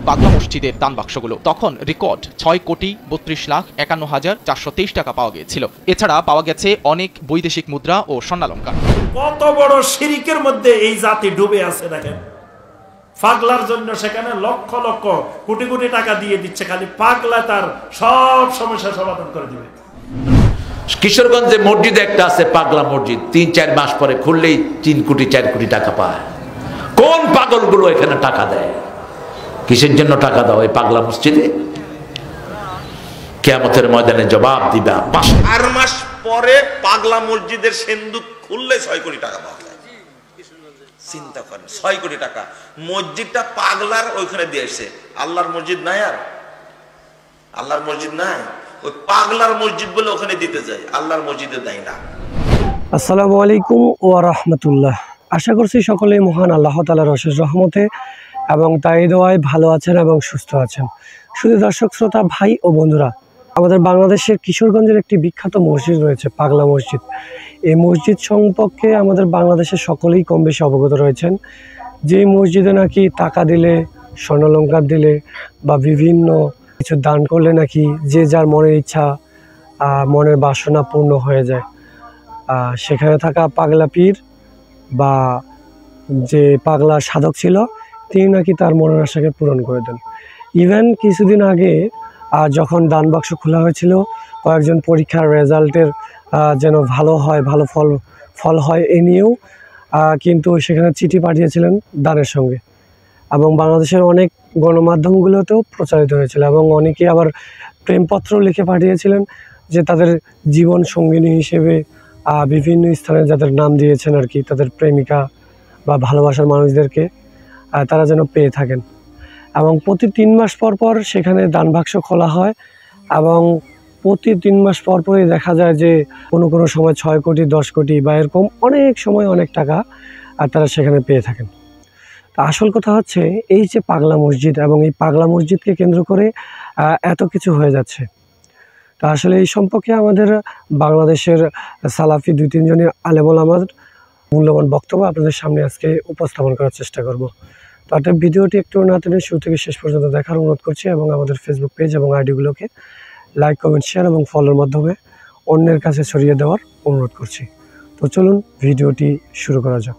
পাগলা মসজিদের দান বাক্সগুলো। তখন রেকর্ড 6,32,51,423 টাকা পাওয়া গিয়েছিল। এছাড়া পাওয়া গেছে অনেক বৈদেশিক মুদ্রা ও স্বর্ণালঙ্কার। কত বড় শিরিকের মধ্যে এই জাতি ডুবে আছে দেখেন। পাগলার জন্য সেখানে লক্ষ লক্ষ কোটি কোটি টাকা দিয়ে দিচ্ছে, খালি পাগলা তার সব সমস্যা সমাধান করে দিবে। কিশোরগঞ্জে মসজিদ একটা আছে পাগলা মসজিদ, 3-4 মাস পরে খুললেই 3 কোটি 4 কোটি টাকা পায়। কোন পাগলগুলো এখানে টাকা দেয়? কিসের জন্য টাকা দাও এই পাগলা মসজিদে? কিয়ামতের ময়দানে জবাব দিবা। 4 মাস পরে পাগলা মসজিদের সিন্দুক খুললে 6 কোটি টাকা পাওয়া যায়। চিন্তা করেন, 6 কোটি টাকা মসজিদটা পাগলার ওইখানে দিয়ে আসছে। আল্লাহর মসজিদ নাই, আর আল্লাহর মসজিদ নাই, ওই পাগলার মসজিদ বলে ওখানে দিতে যায়, আল্লাহর মসজিদে দেয় না। আসসালামু আলাইকুম ওয়া রাহমাতুল্লাহ। আশা করছি সকলেই মহান আল্লাহ তাআলার অশেষ রহমতে এবং তাই দোয়ায় ভালো আছেন এবং সুস্থ আছেন। শুধু দর্শক শ্রোতা ভাই ও বন্ধুরা, আমাদের বাংলাদেশের কিশোরগঞ্জের একটি বিখ্যাত মসজিদ রয়েছে পাগলা মসজিদ। এই মসজিদ সম্পর্কে আমাদের বাংলাদেশের সকলেই কম বেশি অবগত রয়েছেন। যে মসজিদে নাকি টাকা দিলে, স্বর্ণালঙ্কার দিলে বা বিভিন্ন কিছু দান করলে নাকি যে যার মনের ইচ্ছা, মনের বাসনা পূর্ণ হয়ে যায়। সেখানে থাকা পাগলা পীর বা যে পাগলা সাধক ছিল তিনি নাকি তার মনের আশাকে পূরণ করে দেন। ইভেন কিছুদিন আগে যখন দান বাক্স খোলা হয়েছিল, কয়েকজন পরীক্ষার রেজাল্টের যেন ভালো হয়, ভালো ফল হয় এ নিয়েও কিন্তু সেখানে চিঠি পাঠিয়েছিলেন দানের সঙ্গে, এবং বাংলাদেশের অনেক গণমাধ্যমগুলোতেও প্রচারিত হয়েছিল। এবং অনেকে আবার প্রেমপত্র লিখে পাঠিয়েছিলেন যে তাদের জীবন সঙ্গিনী হিসেবে বিভিন্ন স্থানে যাদের নাম দিয়েছেন আর কি, তাদের প্রেমিকা বা ভালোবাসার মানুষদেরকে তারা যেন পেয়ে থাকেন। এবং প্রতি 3 মাস পর পর সেখানে দান বাক্স খোলা হয় এবং প্রতি 3 মাস পর পরই দেখা যায় যে কোনো সময় 6 কোটি 10 কোটি বা এরকম অনেক সময় অনেক টাকা তারা সেখানে পেয়ে থাকেন। তা আসল কথা হচ্ছে এই যে পাগলা মসজিদ এবং এই পাগলা মসজিদকে কেন্দ্র করে এত কিছু হয়ে যাচ্ছে। তা আসলে এই সম্পর্কে আমাদের বাংলাদেশের সালাফি 2-3 জনের আলেম ওলামার মূল্যবান বক্তব্য আপনাদের সামনে আজকে উপস্থাপন করার চেষ্টা করব। তো আপনার ভিডিওটি একটু না টেনে শুরু থেকে শেষ পর্যন্ত দেখার অনুরোধ করছি এবং আমাদের ফেসবুক পেজ এবং আইডিগুলোকে লাইক, কমেন্ট, শেয়ার এবং ফলোর মাধ্যমে অন্যের কাছে ছড়িয়ে দেওয়ার অনুরোধ করছি। তো চলুন ভিডিওটি শুরু করা যাক।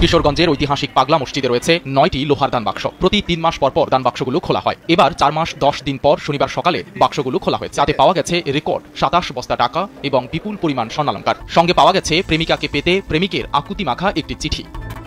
কিশোরগঞ্জের ঐতিহাসিক পাগলা মসজিদে রয়েছে 9টি লোহার দান বাক্স। প্রতি 3 মাস পর পর দান বাক্সগুলো খোলা হয়। এবার 4 মাস 10 দিন পর শনিবার সকালে বাক্সগুলো খোলা হয়েছে। তাতে পাওয়া গেছে রেকর্ড 27 বস্তা টাকা এবং বিপুল পরিমাণ স্বর্ণালঙ্কার। সঙ্গে পাওয়া গেছে প্রেমিকাকে পেতে প্রেমিকের আকুতি মাখা একটি চিঠি।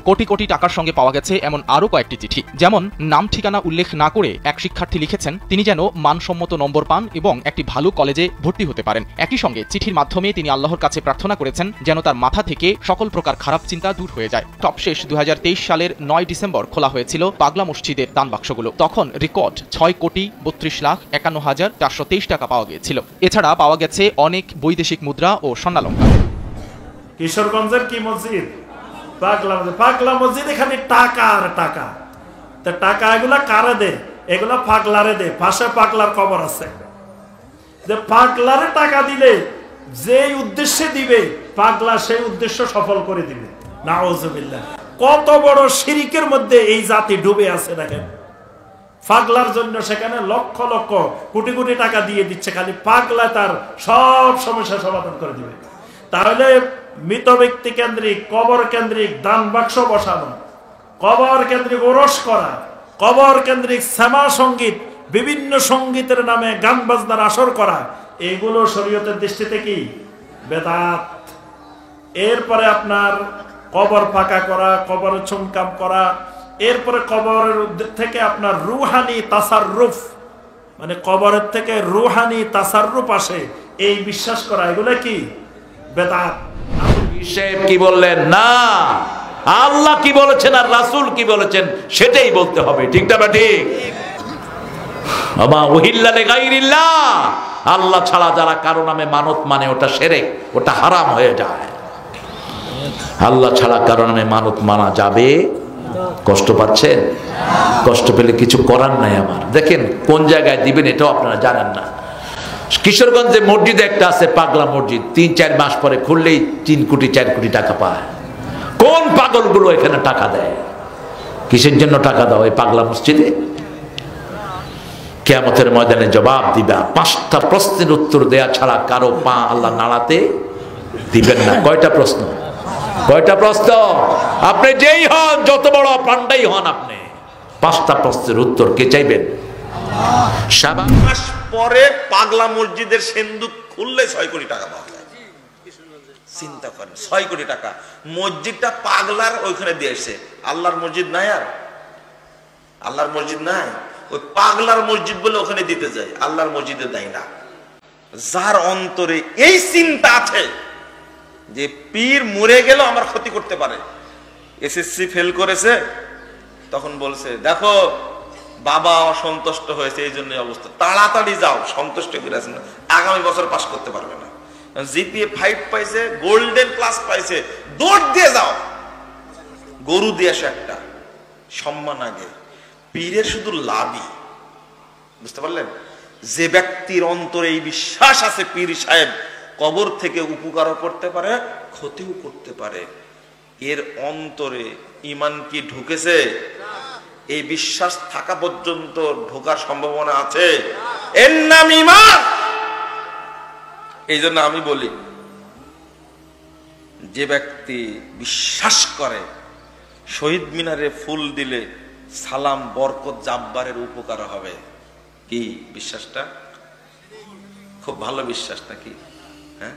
কোটি কোটি টাকার সঙ্গে পাওয়া গেছে এমন আরও কয়েকটি চিঠি। যেমন নাম ঠিকানা উল্লেখ না করে এক শিক্ষার্থী লিখেছেন তিনি যেন মানসম্মত নম্বর পান এবং একটি ভালো কলেজে ভর্তি হতে পারেন। একই সঙ্গে চিঠির মাধ্যমে তিনি আল্লাহর কাছে প্রার্থনা করেছেন যেন তার মাথা থেকে সকল প্রকার খারাপ চিন্তা দূর হয়ে যায়। সবশেষ 2023 সালের 9 ডিসেম্বর খোলা হয়েছিল পাগলা মসজিদের দান বাক্সগুলো। তখন রেকর্ড 6,32,51,423 টাকা পাওয়া গিয়েছিল। এছাড়া পাওয়া গেছে অনেক বৈদেশিক মুদ্রা ও স্বর্ণালঙ্কার। কিশোরগঞ্জের কি মসজিদ? পাগলা মসজিদ। পাগলা মসজিদ এখানে টাকা আর টাকা। তা টাকা এগুলা কারে দে? এগুলা পাগলারে দে। পাশে পাগলার কবর আছে। যে পাগলারে টাকা দিলে যে উদ্দেশ্যে দিবে পাগলা সেই উদ্দেশ্য সফল করে দিবে। নাউজুবিল্লাহ। কত বড় শিরিকের মধ্যে এই জাতি ডুবে আছে দেখেন। পাগলার জন্য সেখানে লক্ষ লক্ষ কোটি কোটি টাকা দিয়ে দিচ্ছে, খালি পাগলা তার সব সমস্যা সমাধান করে দিবে। তাহলে মৃত ব্যক্তি কেন্দ্রিক, কবর কেন্দ্রিক দান বাক্স বসানো, কবর কেন্দ্রিক ওরস করা, কবর কেন্দ্রিক শ্যামা সঙ্গীত, বিভিন্ন সঙ্গীতের নামে গান বাজনার আসর করা, এগুলো শরীয়তের দৃষ্টিতে কি বেদাত। এরপরে আপনার কবর ফাঁকা করা, কবর চুনকাম করা, এরপরে কবরের থেকে আপনার রুহানি তাসাররুফ, মানে কবরের থেকে রুহানি তাসাররুফ আসে এই বিশ্বাস করা, এগুলো কি বেদাত। কি বললেন না, আল্লাহ কি বলেছেন আর রাসূল কি বলেছেন সেটাই বলতে হবে, ঠিক না? ঠিক। আমা উহিল্লা লিগাইরিল্লাহ, আল্লাহ ছাড়া যারা কারো নামে মানত মানে ওটা শিরক, ওটা হারাম হয়ে যায়। আল্লাহ ছাড়া কারো নামে মানত মানা যাবে? কষ্ট পাচ্ছেন? কষ্ট পেলে কিছু করার নাই আমার। দেখেন কোন জায়গায় দিবেন এটাও আপনারা জানেন না। কিশোরগঞ্জে মসজিদ একটা আছে পাগলা মসজিদ, 3-4 মাস পরে খুললেই 3 কোটি 4 কোটি টাকা পায়। কোন পাগলগুলো এখানে টাকা দেয়? কিসের জন্য টাকা দাও এই পাগলা মসজিদে? কিয়ামতের ময়দানে জবাব দিবা। 5টা প্রশ্নের উত্তর দেয়া ছাড়া কারো পা আল্লাহ নাড়াতে দিবেন না। কয়টা প্রশ্ন? কয়টা প্রশ্ন? আপনি যেই হন, যত বড় পান্ডাই হন, আপনি 5টা প্রশ্নের উত্তর কে চাইবেন? মাস পরে পাগলা মসজিদের সিন্দুক খুললে 6 কোটি টাকা পাওয়া যায়। চিন্তা করেন, 6 কোটি টাকা। মসজিদটা পাগলার ওইখানে দিয়ে এসছে। আল্লাহর মসজিদ নাই, আর আল্লাহর মসজিদ নাই, ওই পাগলার মসজিদ বলে ওখানে দিতে যায়, আল্লাহর মসজিদে দেয় না। যার অন্তরে এই চিন্তা আছে যে পীর মরে গেল আমার ক্ষতি করতে পারে, এসএসসি ফেল করেছে, তখন বলছে দেখো বাবা অসন্তুষ্ট হয়েছে, এই জন্য অবস্থা, তাড়াতাড়ি যাও, সন্তুষ্ট করে আছেন, আগামী বছর পাস করতে পারবে না। জিপিএ 5 পাইছে, গোল্ডেন প্লাস পাইছে, দৌড় দিয়ে যাও, গরু দিয়ে আসে একটা সম্মান। আগে পীরের শুধু লাভই, বুঝতে পারলেন? যে ব্যক্তির অন্তরে এই বিশ্বাস আছে পীর সাহেব কবর থেকে উপকারও করতে পারে, ক্ষতিও করতে পারে, এর অন্তরে ঈমান কি ঢুকেছে? এই বিশ্বাস থাকা পর্যন্ত ঢোকার সম্ভাবনা আছে, এর নাম ঈমান। এই জন্য আমি বলি, যে ব্যক্তি বিশ্বাস করে শহীদ মিনারে ফুল দিলে সালাম বরকত জাব্বারের উপকার হবে, কি বিশ্বাসটা? খুব ভালো বিশ্বাস নাকি? হ্যাঁ,